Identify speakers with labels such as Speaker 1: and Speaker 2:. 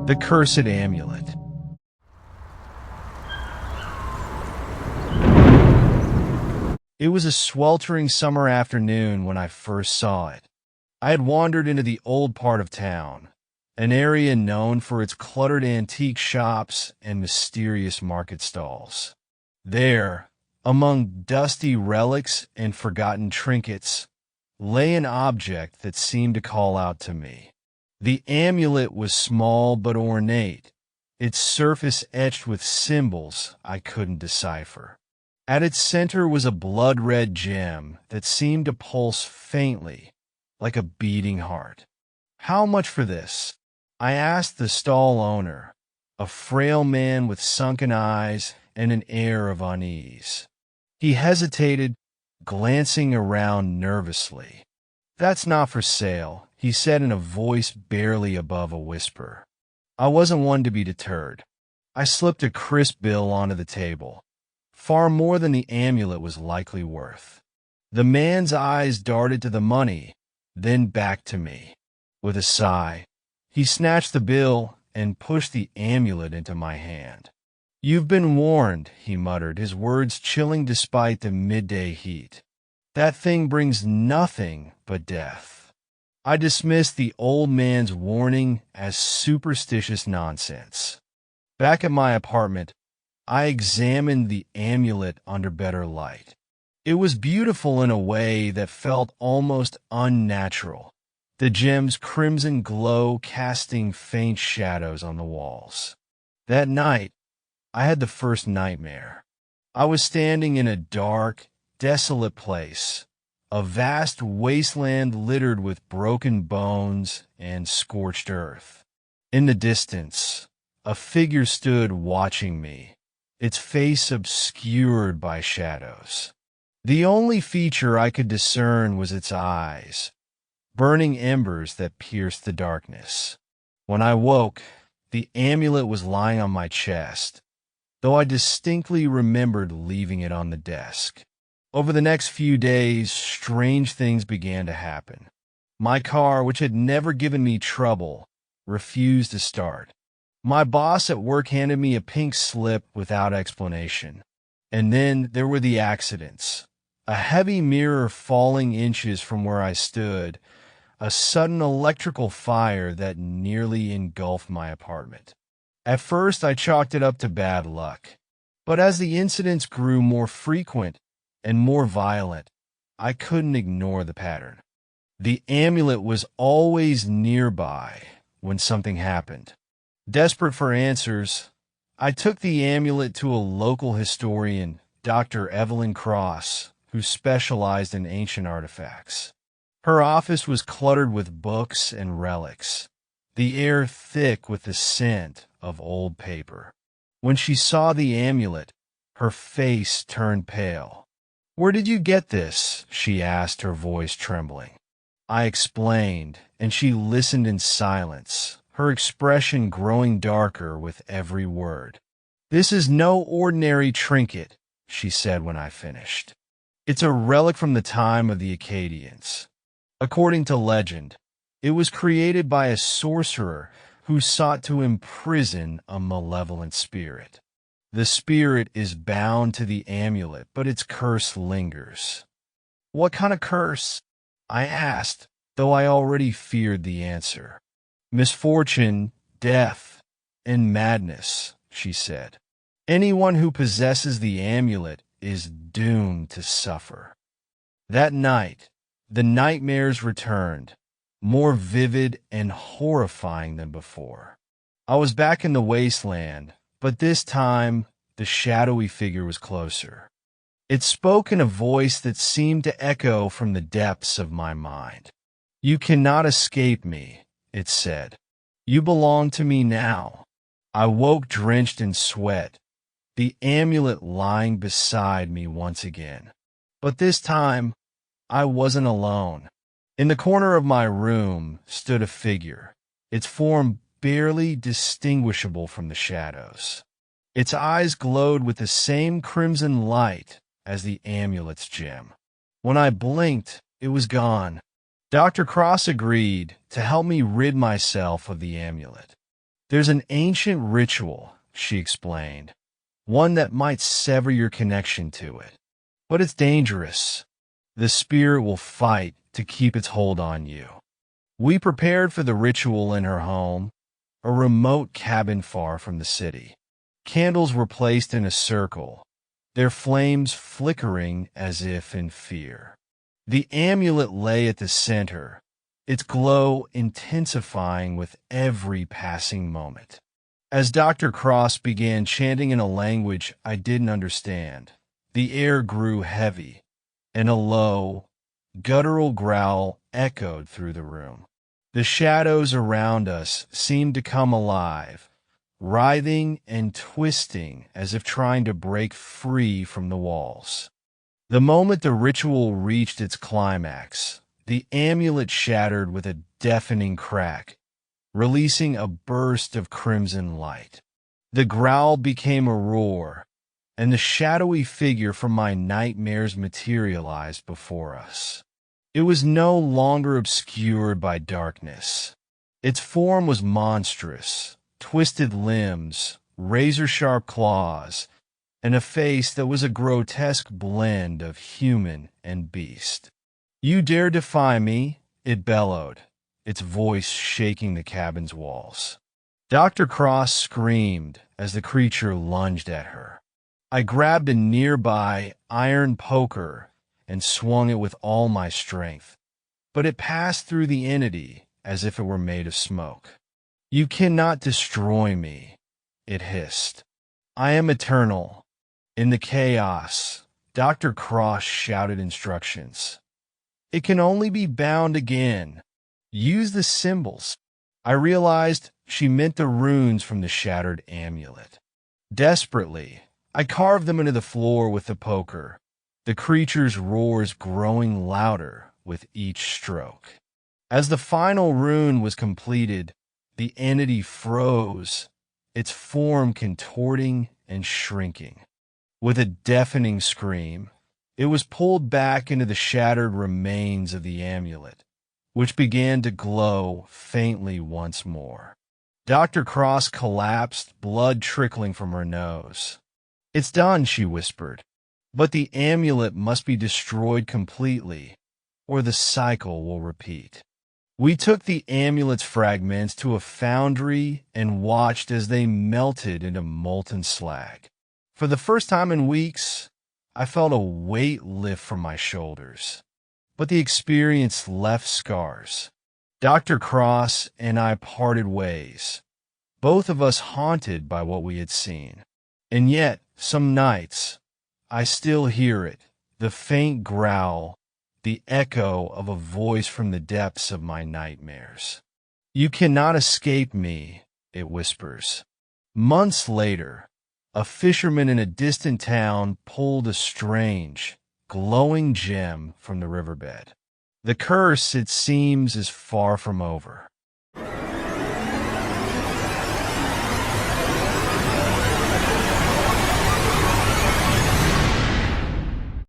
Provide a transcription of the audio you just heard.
Speaker 1: The Cursed Amulet. It was a sweltering summer afternoon when I first saw it. I had wandered into the old part of town, an area known for its cluttered antique shops and mysterious market stalls. There, among dusty relics and forgotten trinkets, lay an object that seemed to call out to me. The amulet was small but ornate, its surface etched with symbols I couldn't decipher. At its center was a blood-red gem that seemed to pulse faintly, like a beating heart. "How much for this?" I asked the stall owner, a frail man with sunken eyes and an air of unease. He hesitated, glancing around nervously. "That's not for sale," he said in a voice barely above a whisper. I wasn't one to be deterred. I slipped a crisp bill onto the table, far more than the amulet was likely worth. The man's eyes darted to the money, then back to me. With a sigh, he snatched the bill and pushed the amulet into my hand. "You've been warned," he muttered, his words chilling despite the midday heat. "That thing brings nothing but death." I dismissed the old man's warning as superstitious nonsense. Back at my apartment, I examined the amulet under better light. It was beautiful in a way that felt almost unnatural, the gem's crimson glow casting faint shadows on the walls. That night, I had the first nightmare. I was standing in a dark, desolate place, a vast wasteland littered with broken bones and scorched earth. In the distance, a figure stood watching me, its face obscured by shadows. The only feature I could discern was its eyes, burning embers that pierced the darkness. When I woke, the amulet was lying on my chest, though I distinctly remembered leaving it on the desk. Over the next few days, strange things began to happen. My car, which had never given me trouble, refused to start. My boss at work handed me a pink slip without explanation. And then there were the accidents. A heavy mirror falling inches from where I stood, a sudden electrical fire that nearly engulfed my apartment. At first, I chalked it up to bad luck. But as the incidents grew more frequent and more violent, I couldn't ignore the pattern. The amulet was always nearby when something happened. Desperate for answers, I took the amulet to a local historian, Dr. Evelyn Cross, who specialized in ancient artifacts. Her office was cluttered with books and relics, the air thick with the scent of old paper. When she saw the amulet, her face turned pale. "Where did you get this?" she asked, her voice trembling. I explained, and she listened in silence, her expression growing darker with every word. "This is no ordinary trinket," she said when I finished. "It's a relic from the time of the Akkadians. According to legend, it was created by a sorcerer who sought to imprison a malevolent spirit. The spirit is bound to the amulet, but its curse lingers." "What kind of curse?" I asked, though I already feared the answer. "Misfortune, death, and madness," she said. "Anyone who possesses the amulet is doomed to suffer." That night, the nightmares returned, more vivid and horrifying than before. I was back in the wasteland, but this time the shadowy figure was closer. It spoke in a voice that seemed to echo from the depths of my mind. "You cannot escape me," it said. "You belong to me now." I woke drenched in sweat, the amulet lying beside me once again. But this time, I wasn't alone. In the corner of my room stood a figure, its form barely distinguishable from the shadows. Its eyes glowed with the same crimson light as the amulet's gem. When I blinked, it was gone. Dr. Cross agreed to help me rid myself of the amulet. There's an ancient ritual, she explained, one that might sever your connection to it. But it's dangerous. The spirit will fight to keep its hold on you. We prepared for the ritual in her home, a remote cabin far from the city. Candles were placed in a circle, their flames flickering as if in fear. The amulet lay at the center, its glow intensifying with every passing moment. As Dr. Cross began chanting in a language I didn't understand, the air grew heavy, and a low, guttural growl echoed through the room. The shadows around us seemed to come alive, writhing and twisting as if trying to break free from the walls. The moment the ritual reached its climax, the amulet shattered with a deafening crack, releasing a burst of crimson light. The growl became a roar, and the shadowy figure from my nightmares materialized before us. It was no longer obscured by darkness. Its form was monstrous, twisted limbs, razor-sharp claws, and a face that was a grotesque blend of human and beast. "You dare defy me?" it bellowed, its voice shaking the cabin's walls. Dr. Cross screamed as the creature lunged at her. I grabbed a nearby iron poker and swung it with all my strength, but it passed through the entity as if it were made of smoke. "You cannot destroy me," it hissed. "I am eternal." In the chaos, Dr. Cross shouted instructions. "It can only be bound again. Use the symbols." I realized she meant the runes from the shattered amulet. Desperately, I carved them into the floor with the poker, the creature's roars growing louder with each stroke. As the final rune was completed, the entity froze, its form contorting and shrinking. With a deafening scream, it was pulled back into the shattered remains of the amulet, which began to glow faintly once more. Dr. Cross collapsed, blood trickling from her nose. "It's done," she whispered, "but the amulet must be destroyed completely, or the cycle will repeat." We took the amulet's fragments to a foundry and watched as they melted into molten slag. For the first time in weeks, I felt a weight lift from my shoulders. But the experience left scars. Dr. Cross and I parted ways, both of us haunted by what we had seen. And yet, some nights, I still hear it, the faint growl, the echo of a voice from the depths of my nightmares. "You cannot escape me," it whispers. Months later, a fisherman in a distant town pulled a strange, glowing gem from the riverbed. The curse, it seems, is far from over.